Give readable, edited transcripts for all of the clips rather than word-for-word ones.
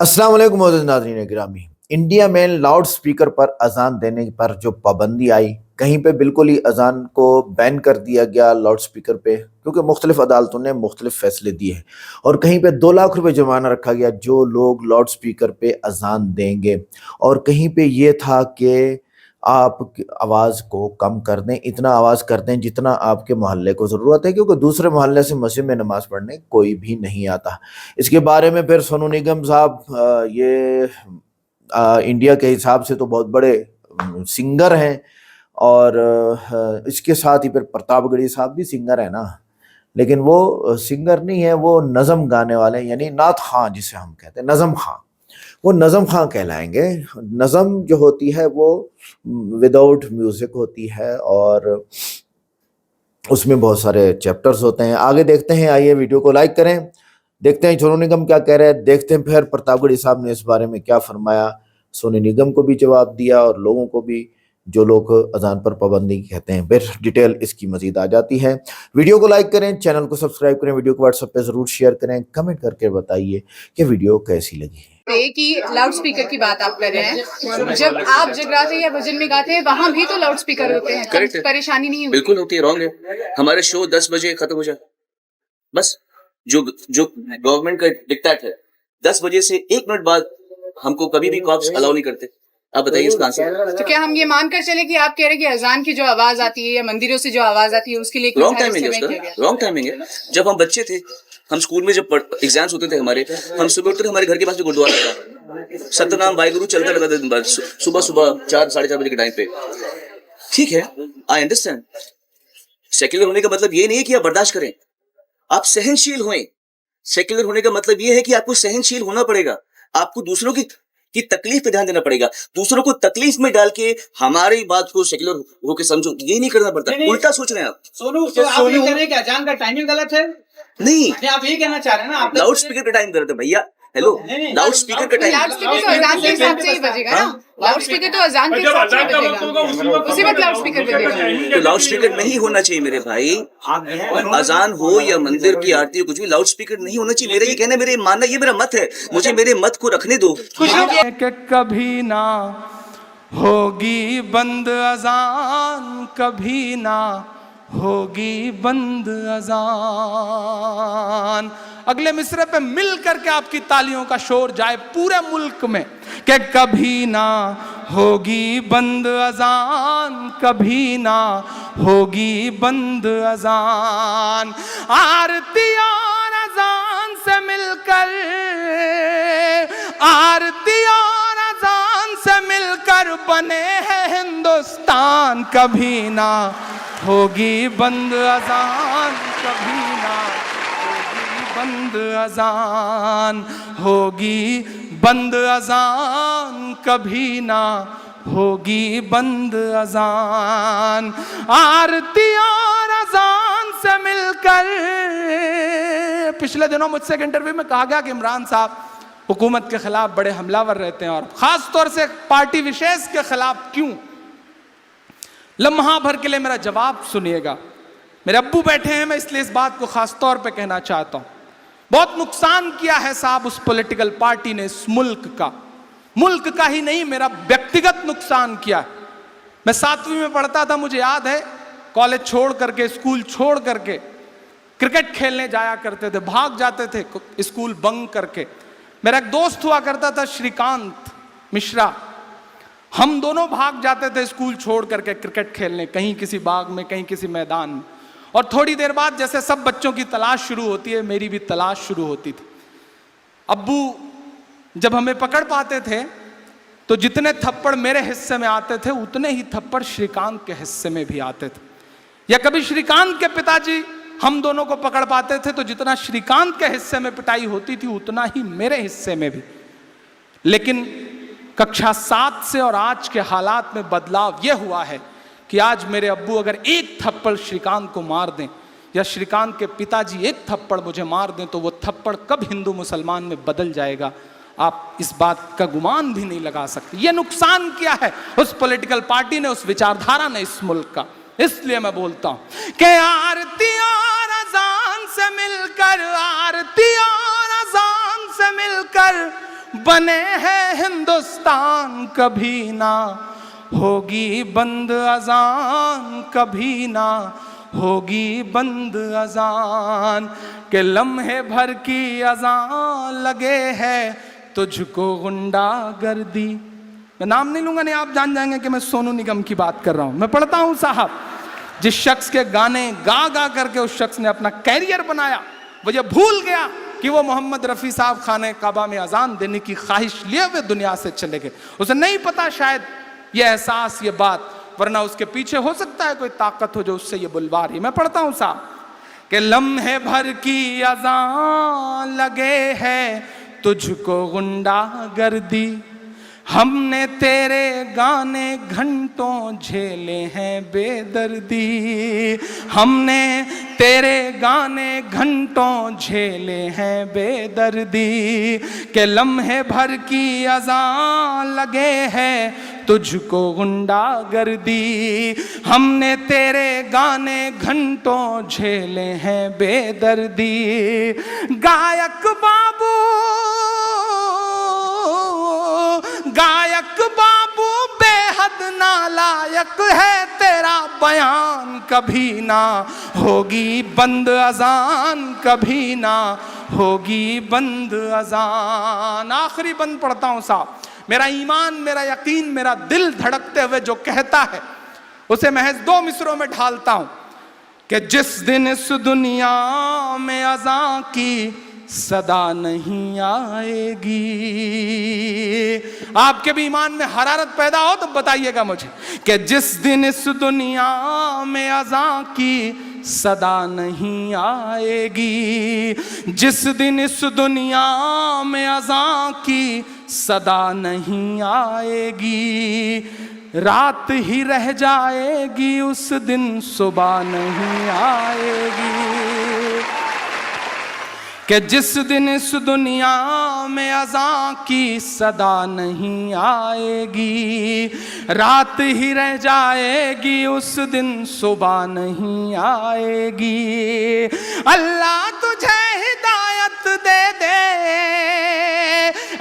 अस्सलाम वालेकुम मोअज़्ज़िज़ नाज़रीन गिरामी। इंडिया में लाउड स्पीकर पर अजान देने पर जो पाबंदी आई, कहीं पे बिल्कुल ही अजान को बैन कर दिया गया लाउड स्पीकर पे, क्योंकि मुख्तलिफ अदालतों ने मुख्तलिफ फैसले दिए हैं। और कहीं पे 2 लाख रुपए जुर्माना रखा गया जो लोग लाउड स्पीकर पे अजान देंगे। और कहीं पे ये था कि आप आवाज़ को कम कर दें, इतना आवाज़ कर दें जितना आपके मोहल्ले को ज़रूरत है, क्योंकि दूसरे मोहल्ले से मस्जिद में नमाज़ पढ़ने कोई भी नहीं आता। इसके बारे में फिर सोनू निगम साहब ये इंडिया के हिसाब से तो बहुत बड़े सिंगर हैं। और इसके साथ ही फिर प्रतापगढ़ी साहब भी सिंगर है ना, लेकिन वो सिंगर नहीं है, वो नज़म गाने वाले हैं, यानी नात खां जिसे हम कहते हैं, नज़म खां। वो नज़म खां कहलाएंगे। नज़म जो होती है वो विदाउट म्यूजिक होती है और उसमें बहुत सारे चैप्टर्स होते हैं। आगे देखते हैं, आइए वीडियो को लाइक करें, देखते हैं सोनू निगम क्या कह रहे हैं, देखते हैं फिर प्रतापगढ़ी साहब ने इस बारे में क्या फरमाया। सोनू निगम को भी जवाब दिया और लोगों को भी, जो लोग अजान पर पाबंदी कहते हैं। फिर डिटेल इसकी मजीद आ जाती है। वीडियो को लाइक करें, चैनल को सब्सक्राइब करें, वीडियो को व्हाट्सएप पे जरूर शेयर करें, कमेंट करके बताइए कि वीडियो कैसी लगी। कि लाउड स्पीकर की बात आप कर रहे हैं, जब आप जगराते या भजन में गाते हैं वहाँ भी तो लाउड स्पीकर होते हैं। करेक्ट है, परेशानी नहीं होती? बिल्कुल होती है, रॉन्ग है। हमारे शो 10 बजे खत्म हो जाए, बस जो गवर्नमेंट का डिक्टेट है, 10 बजे से 1 मिनट बाद हमको कभी भी कॉप्स अलाउ नहीं करते। आप बताइए इसका आंसर। तो क्या हम ये मानकर चले कि आप कह रहे हैं कि अजान की जो आवाज आती है या मंदिरों से जो आवाज आती है उसके लिए रॉन्ग टाइमिंग है उसका, रॉन्ग टाइमिंग है। जब हम बच्चे थे, हम स्कूल में जब एग्जाम्स होते थे हमारे, हम सुबह उठते थे, हमारे घर के पास में गुरुद्वारा था, सतनाम वाहिगुरु चलता रहता दिन भर, सुबह सुबह 4 साढ़े 4 बजे के टाइम पे। ठीक है, आई अंडरस्टैंड। सेक्युलर होने का मतलब ये नहीं है कि आप बर्दाश्त करें, आप सहनशील होएं। सेक्युलर होने का मतलब ये है कि आपको सहनशील होना पड़ेगा, आपको दूसरों की तकलीफ पे ध्यान देना पड़ेगा। दूसरों को तकलीफ में डाल के हमारी बात को सेक्युलर होके समझो, ये नहीं करना पड़ता। उल्टा सोच रहे हैं आप। सोनू, तो आप ये कह रहे हैं कि अजान का टाइमिंग गलत है? नहीं, आप ये कहना चाह रहे हैं ना, आप लाउड स्पीकर का टाइम करते भैया। हेलो, लाउड स्पीकर का टाइम, लाउड स्पीकर तो अजान के हिसाब से ही बजेगा ना। लाउड स्पीकर तो अजान के हिसाब से बजेगा, उसी वक्त लाउड स्पीकर बजेगा। तो लाउड स्पीकर नहीं होना चाहिए मेरे भाई। अजान हो या मंदिर की आरती हो, कुछ भी लाउड स्पीकर नहीं होना चाहिए। मेरा ये कहना, मेरे मानना, ये मेरा मत है, मुझे मेरे मत को रखने दो। कभी ना होगी बंद अजान, कभी ना होगी बंद अजान। अगले मिसरे पे मिल करके आपकी तालियों का शोर जाए पूरे मुल्क में कि कभी ना होगी बंद अजान, कभी ना होगी बंद अजान। आरती और अजान से मिलकर, आरती और अजान से मिलकर बने हैं हिंदुस्तान। कभी ना होगी बंद अजान, कभी ना होगी बंद अजान, होगी बंद अजान, कभी ना होगी बंद अजान। आरती और अजान से मिलकर, पिछले दिनों मुझसे एक इंटरव्यू में कहा गया कि इमरान साहब हुकूमत के खिलाफ बड़े हमलावर रहते हैं और खास तौर से पार्टी विशेष के खिलाफ। क्यों? लम्हा भर के लिए मेरा जवाब सुनिएगा। मेरे अब्बू बैठे हैं, मैं इसलिए इस बात को खास तौर पे कहना चाहता हूं। बहुत नुकसान किया है साहब उस पॉलिटिकल पार्टी ने इस मुल्क का ही नहीं, मेरा व्यक्तिगत नुकसान किया है। मैं 7वीं में पढ़ता था, मुझे याद है, कॉलेज छोड़ करके, स्कूल छोड़ करके क्रिकेट खेलने जाया करते थे, भाग जाते थे स्कूल बंक करके। मेरा एक दोस्त हुआ करता था श्रीकांत मिश्रा, हम दोनों भाग जाते थे स्कूल छोड़ करके क्रिकेट खेलने, कहीं किसी बाग में, कहीं किसी मैदान में। और थोड़ी देर बाद जैसे सब बच्चों की तलाश शुरू होती है, मेरी भी तलाश शुरू होती थी। अब्बू जब हमें पकड़ पाते थे तो जितने थप्पड़ मेरे हिस्से में आते थे उतने ही थप्पड़ श्रीकांत के हिस्से में भी आते थे। या कभी श्रीकांत के पिताजी हम दोनों को पकड़ पाते थे तो जितना श्रीकांत के हिस्से में पिटाई होती थी उतना ही मेरे हिस्से में भी। लेकिन कक्षा 7 से और आज के हालात में बदलाव यह हुआ है कि आज मेरे अब्बू अगर एक थप्पड़ श्रीकांत को मार दें या श्रीकांत के पिताजी एक थप्पड़ मुझे मार दें तो वो थप्पड़ कब हिंदू मुसलमान में बदल जाएगा, आप इस बात का गुमान भी नहीं लगा सकते। ये नुकसान किया है उस पॉलिटिकल पार्टी ने, उस विचारधारा ने इस मुल्क का। इसलिए मैं बोलता हूं कि आरती और अजान से मिलकर, आरती और अजान से मिलकर बने हैं हिंदुस्तान कभी ना होगी बंद अजान, कभी ना होगी बंद अजान। के लम्हे भर की अजान लगे है तुझको गुंडागर्दी। मैं नाम नहीं लूंगा, नहीं आप जान जाएंगे कि मैं सोनू निगम की बात कर रहा हूं। मैं पढ़ता हूं साहब, जिस शख्स के गाने गा गा करके उस शख्स ने अपना कैरियर बनाया, वो ये भूल गया कि वो मोहम्मद रफ़ी साहब खाने काबा में अजान देने की ख्वाहिश लिए हुए दुनिया से चले गए। उसे नहीं पता शायद ये एहसास, ये बात, वरना उसके पीछे हो सकता है कोई ताकत हो जो उससे ये बुलवा रही। मैं पढ़ता हूं साहब कि लम्हे भर की अजान लगे है तुझको गुंडागर्दी, हमने तेरे गाने घंटों झेले हैं बेदर्दी, हमने तेरे गाने घंटों झेले हैं बेदर्दी। के लम्हे भर की अजान लगे है तुझको गुंडागर्दी, हमने तेरे गाने घंटों झेले हैं बेदर्दी। गायक बाबू, गायक बाबू बेहद नालायक है तेरा बयान, कभी ना होगी बंद अजान, कभी ना होगी बंद अजान। आखिरी बंद पढ़ता हूं साहब। मेरा ईमान, मेरा यकीन, मेरा दिल धड़कते हुए जो कहता है उसे महज 2 मिसरों में ढालता हूं कि जिस दिन इस दुनिया में अज़ां की सदा नहीं आएगी। आपके भी ईमान में हरारत पैदा हो तो बताइएगा मुझे कि जिस दिन इस दुनिया में अज़ां की सदा नहीं आएगी, जिस दिन इस दुनिया में अज़ां की सदा नहीं आएगी, रात ही रह जाएगी उस दिन सुबह नहीं आएगी। कि जिस दिन इस दुनिया में अज़ां की सदा नहीं आएगी, रात ही रह जाएगी उस दिन सुबह नहीं आएगी। अल्लाह तुझे हिदायत दे दे,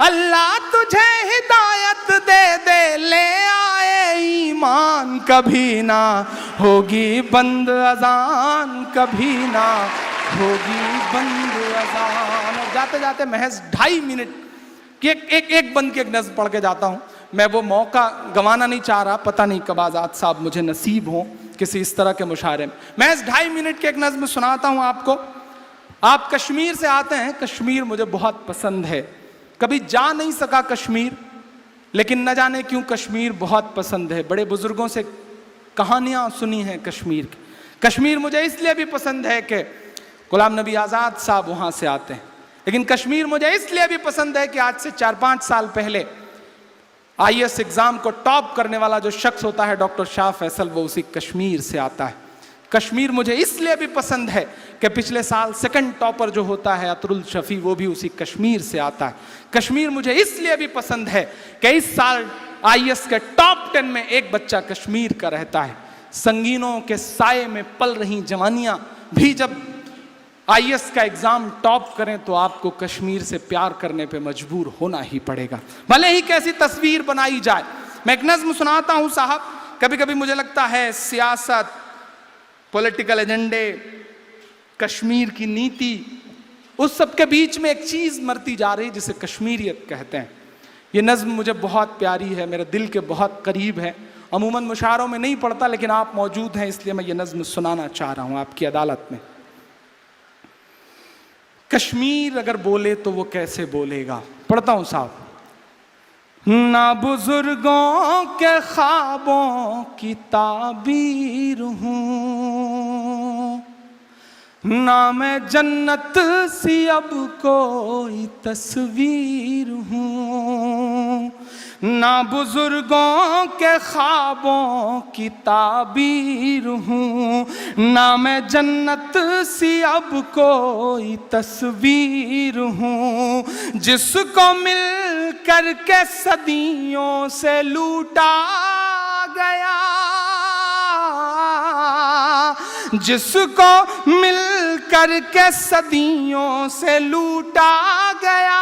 अल्लाह तुझे हिदायत दे दे, ले आए ईमान, कभी ना होगी बंद अज़ान, कभी ना होगी बंद अज़ान। और जाते जाते महज 2.5 मिनट की एक बंद की एक नज़्म पढ़ के जाता हूँ। मैं वो मौका गंवाना नहीं चाह रहा, पता नहीं कब आज़ाद साहब मुझे नसीब हो किसी इस तरह के मुशायरे में। महज 2.5 मिनट की एक नज़्म सुनाता हूँ आपको। आप कश्मीर से आते हैं, कश्मीर मुझे बहुत पसंद है, कभी जा नहीं सका कश्मीर, लेकिन न जाने क्यों कश्मीर बहुत पसंद है। बड़े बुजुर्गों से कहानियाँ सुनी हैं कश्मीर की। कश्मीर मुझे इसलिए भी पसंद है कि गुलाम नबी आज़ाद साहब वहाँ से आते हैं, लेकिन कश्मीर मुझे इसलिए भी पसंद है कि आज से 4-5 साल पहले IAS एग्ज़ाम को टॉप करने वाला जो शख्स होता है डॉक्टर शाह फैसल, वो उसी कश्मीर से आता है। कश्मीर मुझे इसलिए भी पसंद है कि पिछले साल 2nd टॉपर जो होता है अतरुल शफी, वो भी उसी कश्मीर से आता है। कश्मीर मुझे इसलिए भी पसंद है कि इस साल IAS के टॉप 10 में एक बच्चा कश्मीर का रहता है। संगीनों के साए में पल रही जवानियाँ भी जब IAS का एग्जाम टॉप करें तो आपको कश्मीर से प्यार करने पे मजबूर होना ही पड़ेगा, भले ही कैसी तस्वीर बनाई जाए। मैं एक नज़्म सुनाता हूं साहब। कभी कभी मुझे लगता है सियासत, पॉलिटिकल एजेंडे, कश्मीर की नीति, उस सब के बीच में एक चीज मरती जा रही जिसे कश्मीरियत कहते हैं। ये नज़्म मुझे बहुत प्यारी है, मेरे दिल के बहुत करीब है। अमूमन मुशायरों में नहीं पढ़ता, लेकिन आप मौजूद हैं इसलिए मैं ये नज़्म सुनाना चाह रहा हूं आपकी अदालत में। कश्मीर अगर बोले तो वो कैसे बोलेगा, पढ़ता हूं साहब। ना बुजुर्गों के ख्वाबों की ताबीर हूँ, ना मैं जन्नत सी अब कोई तस्वीर हूँ, ना बुजुर्गों के ख्वाबों की ताबीर हूँ, ना मैं जन्नत सी अब कोई तस्वीर हूँ, जिसको मिल करके सदियों से लूटा गया, जिसको मिल करके सदियों से लूटा गया,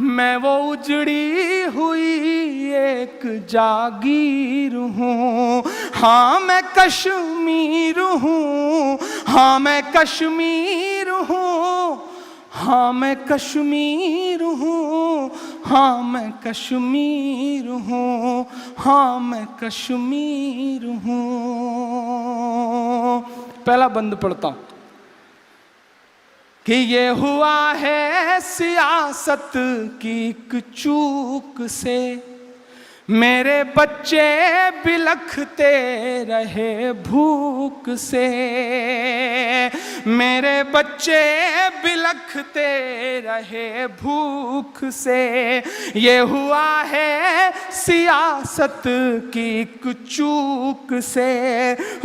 मैं वो उजड़ी हुई एक जागीर हूँ। हाँ मैं कश्मीर हूँ, हाँ मैं कश्मीर हूँ, हाँ मैं कश्मीर हूँ, हाँ मैं कश्मीर हूँ, हाँ मैं कश्मीर हूँ। पहला बंद पढ़ता हूँ कि ये हुआ है सियासत की एक चूक से, मेरे बच्चे बिलखते रहे भूख से, मेरे बच्चे बिलखते रहे भूख से। ये हुआ है सियासत की एक चूक से,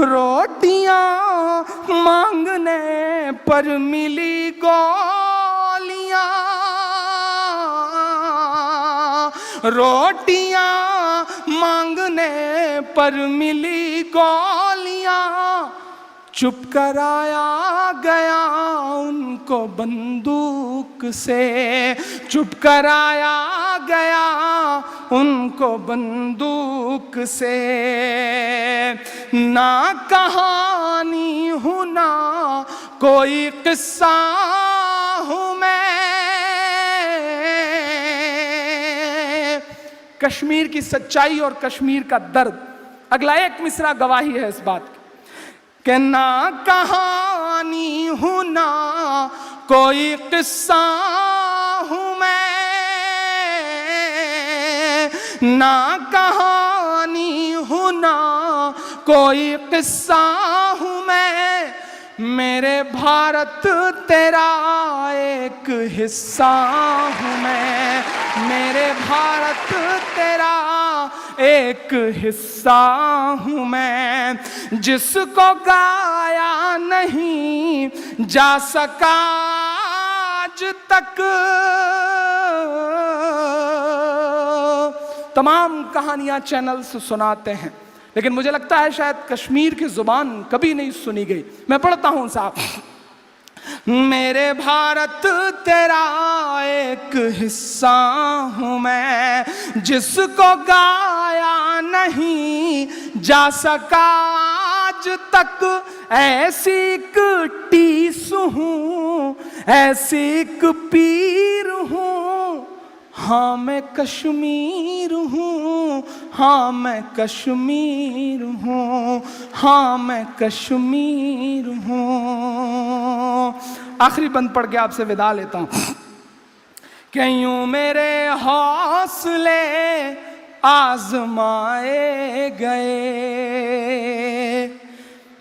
रोटियां मांगने पर मिली गोलियां, रोटियां मांगने पर मिली गोलियां, चुप कराया गया उनको बंदूक से, चुप कराया गया उनको बंदूक से। ना कहानी हूँ ना कोई किस्सा हूँ मैं, कश्मीर की सच्चाई और कश्मीर का दर्द। अगला एक मिसरा गवाही है इस बात की कि ना कहानी हूँ ना कोई किस्सा हूँ मैं, ना कहानी हूँ ना कोई किस्सा हूँ मैं, मेरे भारत तेरा एक हिस्सा हूँ मैं, मेरे भारत तेरा एक हिस्सा हूँ मैं। जिसको गाया नहीं जा सका आज तक, तमाम कहानियां चैनल से सुनाते हैं, लेकिन मुझे लगता है शायद कश्मीर की जुबान कभी नहीं सुनी गई। मैं पढ़ता हूं साहब, मेरे भारत तेरा एक हिस्सा हूँ मैं, जिसको गाया नहीं जा सका आज तक, ऐसी एक टीस हूँ, ऐसी एक पीर हूँ। हाँ मैं कश्मीर हूँ, हाँ मैं कश्मीर हूँ, हाँ मैं कश्मीर हूँ। आखिरी बंद पढ़ के आपसे विदा लेता हूँ कि यूं मेरे हौसले आजमाए गए,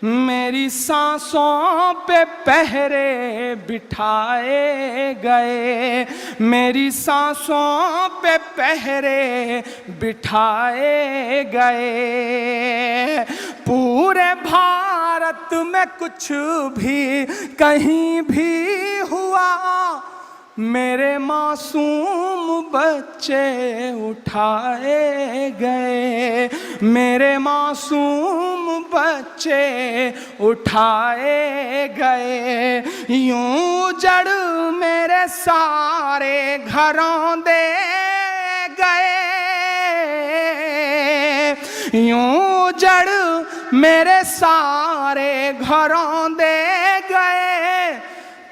मेरी सांसों पे पहरे बिठाए गए, मेरी सांसों पे पहरे बिठाए गए। पूरे भारत में कुछ भी कहीं भी हुआ, मेरे मासूम बच्चे उठाए गए, मेरे मासूम बच्चे उठाए गए। यूं जड़ मेरे सारे घरों दे गए, यूं जड़ मेरे सारे घरों दे गए।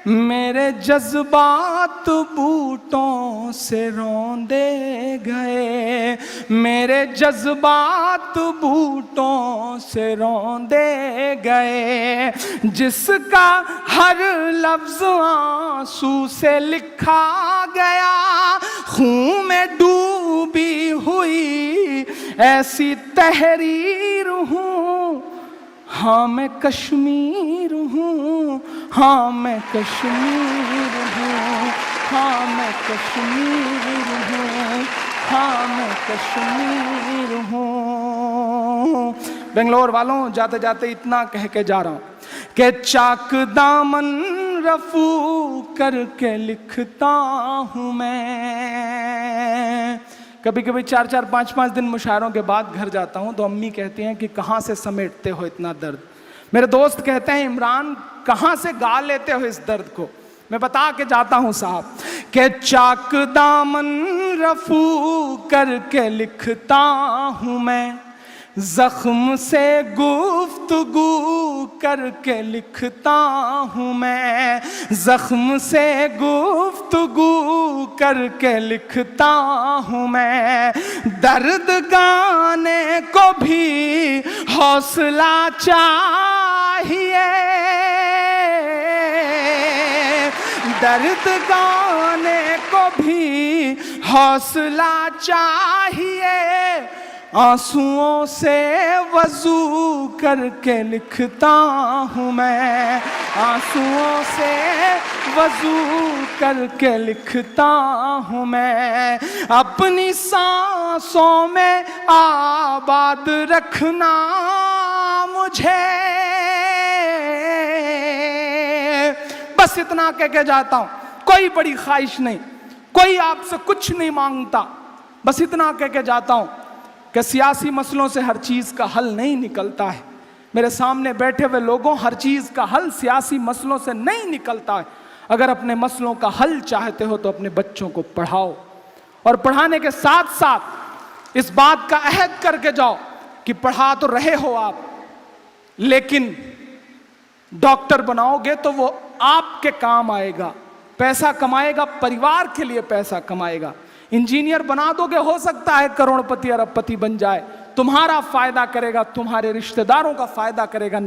मेरे जज्बात बूटों से रौंदे गए, मेरे जज्बात बूटों से रौंदे गए। जिसका हर लफ्ज आंसू से लिखा गया, खून में डूबी हुई ऐसी तहरीर हूँ। हाँ मैं कश्मीर हूँ, हाँ मैं कश्मीर हूँ, हाँ मैं कश्मीर हूँ, हाँ मैं कश्मीर हूँ। बेंगलोर वालों, जाते जाते इतना कह के जा रहा हूँ कि चाक दामन रफू करके लिखता हूँ मैं। कभी कभी 4-4, 5-5 दिन मुशायरों के बाद घर जाता हूँ तो अम्मी कहती हैं कि कहाँ से समेटते हो इतना दर्द। मेरे दोस्त कहते हैं इमरान कहाँ से गा लेते हो इस दर्द को। मैं बता के जाता हूँ साहब के चाक दामन रफू करके लिखता हूँ मैं, जख्म से गुफ्तगू करके लिखता हूँ मैं, जख्म से गुफ्तगू करके लिखता हूँ मैं। दर्द गाने को भी हौसला चाहिए, दर्द गाने को भी हौसला चाहिए। आंसुओं से वजू करके लिखता हूँ मैं, आंसुओं से वजू करके लिखता हूँ मैं। अपनी सांसों में आबाद रखना मुझे, बस इतना कह के जाता हूँ। कोई बड़ी ख्वाहिश नहीं, कोई आपसे कुछ नहीं मांगता, बस इतना कह के जाता हूँ कि सियासी मसलों से हर चीज़ का हल नहीं निकलता है। मेरे सामने बैठे हुए लोगों, हर चीज़ का हल सियासी मसलों से नहीं निकलता है। अगर अपने मसलों का हल चाहते हो तो अपने बच्चों को पढ़ाओ, और पढ़ाने के साथ साथ इस बात का अहद करके जाओ कि पढ़ा तो रहे हो आप, लेकिन डॉक्टर बनाओगे तो वो आपके काम आएगा, पैसा कमाएगा, परिवार के लिए पैसा कमाएगा। इंजीनियर बना दोगे, हो सकता है करोड़पति अरबपति बन जाए, तुम्हारा फायदा करेगा, तुम्हारे रिश्तेदारों का फायदा करेगा।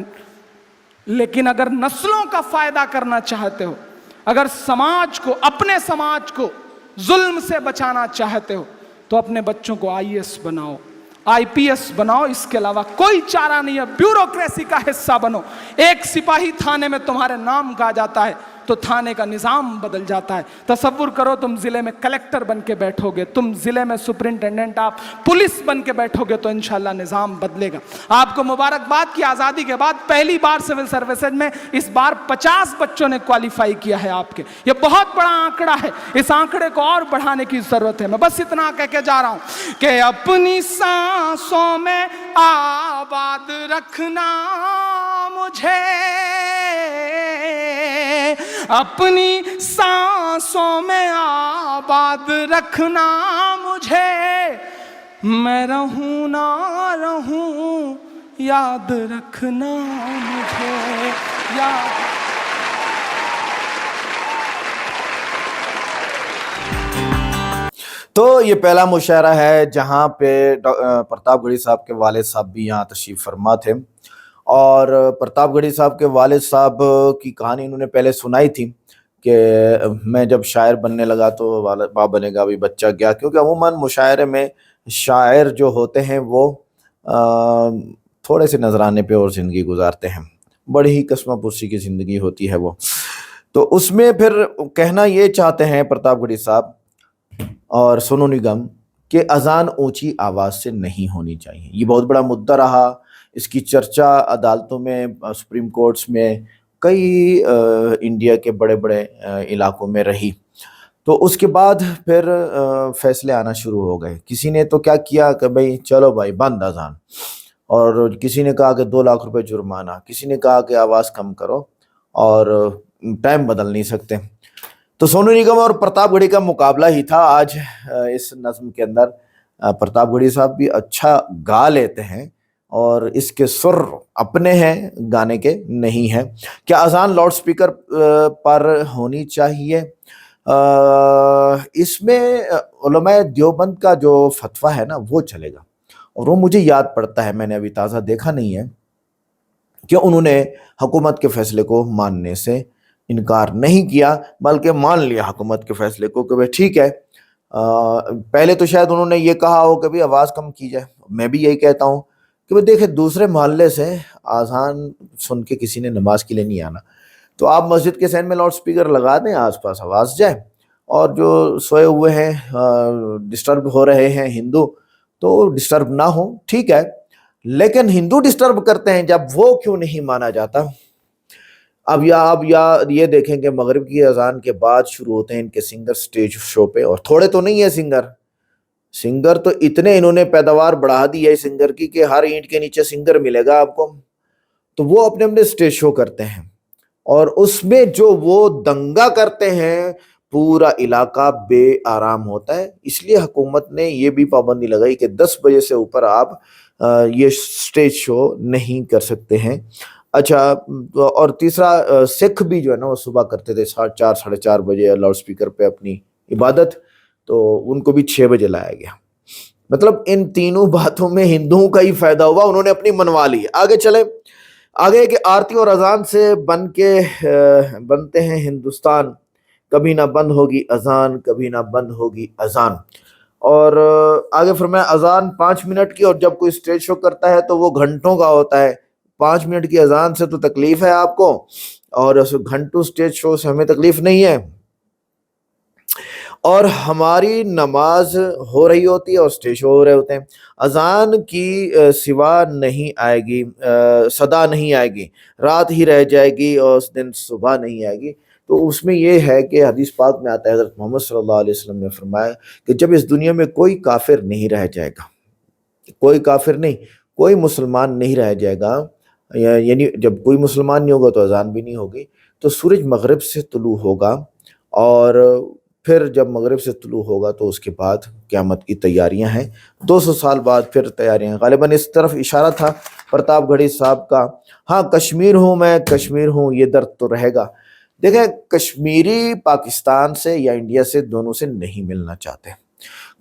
लेकिन अगर नस्लों का फायदा करना चाहते हो, अगर समाज को, अपने समाज को जुल्म से बचाना चाहते हो, तो अपने बच्चों को आईएएस बनाओ, आईपीएस बनाओ। इसके अलावा कोई चारा नहीं है। ब्यूरोक्रेसी का हिस्सा बनो। एक सिपाही थाने में तुम्हारे नाम का जाता है तो थाने का निज़ाम बदल जाता है। तसव्वुर करो तुम जिले में कलेक्टर बन के बैठोगे, तुम जिले में सुपरिंटेंडेंट आप पुलिस बन के बैठोगे, तो इंशाल्लाह निज़ाम बदलेगा। आपको मुबारकबाद की आज़ादी के बाद पहली बार सिविल सर्विसेज में इस बार 50 बच्चों ने क्वालिफाई किया है आपके। ये बहुत बड़ा आंकड़ा है, इस आंकड़े को और बढ़ाने की ज़रूरत है। मैं बस इतना कह के जा रहा हूँ कि अपनी सांसों में आबाद रखना मुझे, अपनी सांसों में आबाद रखना मुझे। मैं रहूं ना रहूं याद रखना मुझे, याद। तो ये पहला मुशायरा है जहाँ पे प्रतापगढ़ी साहब के वालिद साहब भी यहाँ तशरीफ फरमा थे, और प्रतापगढ़ी साहब के वालिद साहब की कहानी इन्होंने पहले सुनाई थी कि मैं जब शायर बनने लगा तो बाप बनेगा भी बच्चा क्या, क्योंकि अमूमन मुशायरे में शायर जो होते हैं वो थोड़े से नजराने पे और ज़िंदगी गुजारते हैं, बड़ी ही कस्मापुर्सी की ज़िंदगी होती है वो। तो उसमें फिर कहना ये चाहते हैं प्रतापगढ़ी साहब और सोनू निगम कि अजान ऊंची आवाज़ से नहीं होनी चाहिए। ये बहुत बड़ा मुद्दा रहा, इसकी चर्चा अदालतों में, सुप्रीम कोर्ट्स में, कई इंडिया के बड़े बड़े इलाकों में रही। तो उसके बाद फिर फैसले आना शुरू हो गए। किसी ने तो क्या किया कि भाई चलो भाई बंद अजान, और किसी ने कहा कि 2 लाख रुपए जुर्माना, किसी ने कहा कि आवाज़ कम करो और टाइम बदल नहीं सकते। तो सोनू निगम और प्रतापगढ़ी का मुकाबला ही था आज इस नज़्म के अंदर। प्रतापगढ़ी साहब भी अच्छा गा लेते हैं और इसके सुर अपने हैं, गाने के नहीं हैं। क्या अजान लाउड स्पीकर पर होनी चाहिए? इसमें उलमाए देवबंद का जो फतवा है ना वो चलेगा, और वो मुझे याद पड़ता है, मैंने अभी ताज़ा देखा नहीं है कि उन्होंने हुकूमत के फैसले को मानने से इनकार नहीं किया, बल्कि मान लिया हुकूमत के फैसले को कि भाई ठीक है। पहले तो शायद उन्होंने ये कहा हो कि भाई आवाज़ कम की जाए। मैं भी यही कहता हूँ कि भाई देखे, दूसरे मोहल्ले से आज़ान सुन के किसी ने नमाज के लिए नहीं आना, तो आप मस्जिद के सहन में लाउड स्पीकर लगा दें, आसपास आवाज़ जाए, और जो सोए हुए हैं, डिस्टर्ब हो रहे हैं हिंदू, तो डिस्टर्ब ना हो, ठीक है। लेकिन हिंदू डिस्टर्ब करते हैं जब, वो क्यों नहीं माना जाता? अब ये देखें कि मगरिब की अजान के बाद शुरू होते हैं इनके सिंगर स्टेज शो पे, और थोड़े तो नहीं है सिंगर तो इतने इन्होंने पैदावार बढ़ा दी है सिंगर की कि हर ईंट के नीचे सिंगर मिलेगा आपको। तो वो अपने अपने स्टेज शो करते हैं, और उसमें जो वो दंगा करते हैं, पूरा इलाका बेआराम होता है। इसलिए हुकूमत ने ये भी पाबंदी लगाई कि 10 बजे से ऊपर आप ये स्टेज शो नहीं कर सकते हैं। अच्छा, और तीसरा, सिख भी जो है ना वो सुबह करते थे 4:30 4:30 बजे लाउड स्पीकर पे अपनी इबादत, तो उनको भी 6 बजे लाया गया। मतलब इन तीनों बातों में हिंदुओं का ही फायदा हुआ, उन्होंने अपनी मनवा ली। आगे चले, आगे कि आरती और अजान से बनते हैं हिंदुस्तान, कभी ना बंद होगी अजान, कभी ना बंद होगी अजान। और आगे फरमाया अजान 5 मिनट की, और जब कोई स्टेज शो करता है तो वो घंटों का होता है। 5 मिनट की अजान से तो तकलीफ है आपको, और घंटों स्टेज शो से हमें तकलीफ नहीं है। और हमारी नमाज हो रही होती है और स्टेज शो हो रहे होते हैं। अजान की सिवा नहीं आएगी, सदा नहीं आएगी, रात ही रह जाएगी और उस दिन सुबह नहीं आएगी। तो उसमें ये है कि हदीस पाक में आता है, हज़रत मोहम्मद सल्लल्लाहु अलैहि वसल्लम ने फरमाया कि जब इस दुनिया में कोई काफिर नहीं रह जाएगा, कोई काफिर नहीं, कोई मुसलमान नहीं रह जाएगा, यानी जब कोई मुसलमान नहीं होगा तो अजान भी नहीं होगी, तो सूरज मगरिब से तुलू होगा, और फिर जब मगरिब से तुलू होगा तो उसके बाद क़यामत की तैयारियां हैं। 200 साल बाद फिर तैयारियां, गालिबन इस तरफ इशारा था प्रतापगढ़ी साहब का। हाँ, कश्मीर हूँ मैं, कश्मीर हूँ, ये दर्द तो रहेगा। देखें, कश्मीरी पाकिस्तान से या इंडिया से, दोनों से नहीं मिलना चाहते।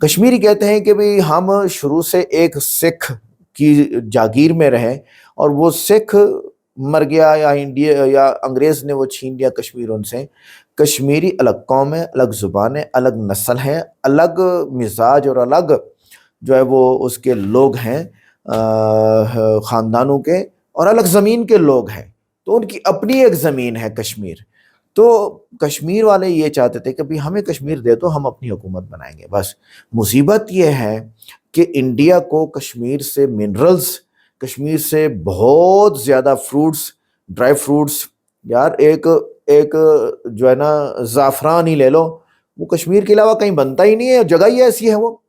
कश्मीरी कहते हैं कि भाई हम शुरू से एक सिख की जागीर में रहे, और वो सिख मर गया या इंडिया या अंग्रेज ने वो छीन लिया कश्मीर उनसे। कश्मीरी अलग कौम है, अलग ज़ुबान है, अलग नस्ल है, अलग मिजाज और अलग जो है वो उसके लोग हैं, ख़ानदानों के, और अलग ज़मीन के लोग हैं। तो उनकी अपनी एक ज़मीन है कश्मीर। तो कश्मीर वाले ये चाहते थे कि भाई हमें कश्मीर दे दो, हम अपनी हुकूमत बनाएंगे। बस मुसीबत ये है कि इंडिया को कश्मीर से मिनरल्स, कश्मीर से बहुत ज़्यादा फ्रूट्स, ड्राई फ्रूट्स, यार एक जो है ना ज़ाफ़रान ही ले लो, वो कश्मीर के अलावा कहीं बनता ही नहीं है, जगह ही ऐसी है वो।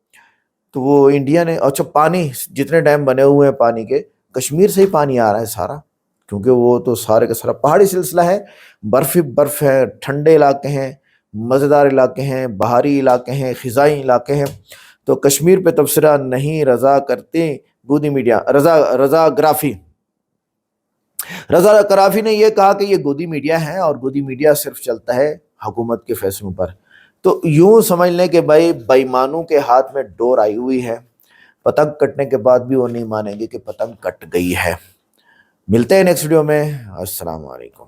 तो वो इंडिया ने, अच्छा पानी, जितने डैम बने हुए हैं पानी के, कश्मीर से ही पानी आ रहा है सारा, क्योंकि वो तो सारे का सारा पहाड़ी सिलसिला है, बर्फ़ ही बर्फ़ है, ठंडे इलाके हैं, मज़ेदार इलाके हैं, बहारी इलाके हैं, ख़िज़ाई इलाके हैं। तो कश्मीर पे तबसरा नहीं रज़ा करते गोदी मीडिया। रज़ा कराफी ने यह कहा कि ये गोदी मीडिया है, और गोदी मीडिया सिर्फ चलता है हुकूमत के फैसलों पर। तो यूं समझ लें कि भाई बेईमानों के हाथ में डोर आई हुई है, पतंग कटने के बाद भी वो नहीं मानेंगे कि पतंग कट गई है। मिलते हैं नेक्स्ट वीडियो में। अस्सलाम वालेकुम।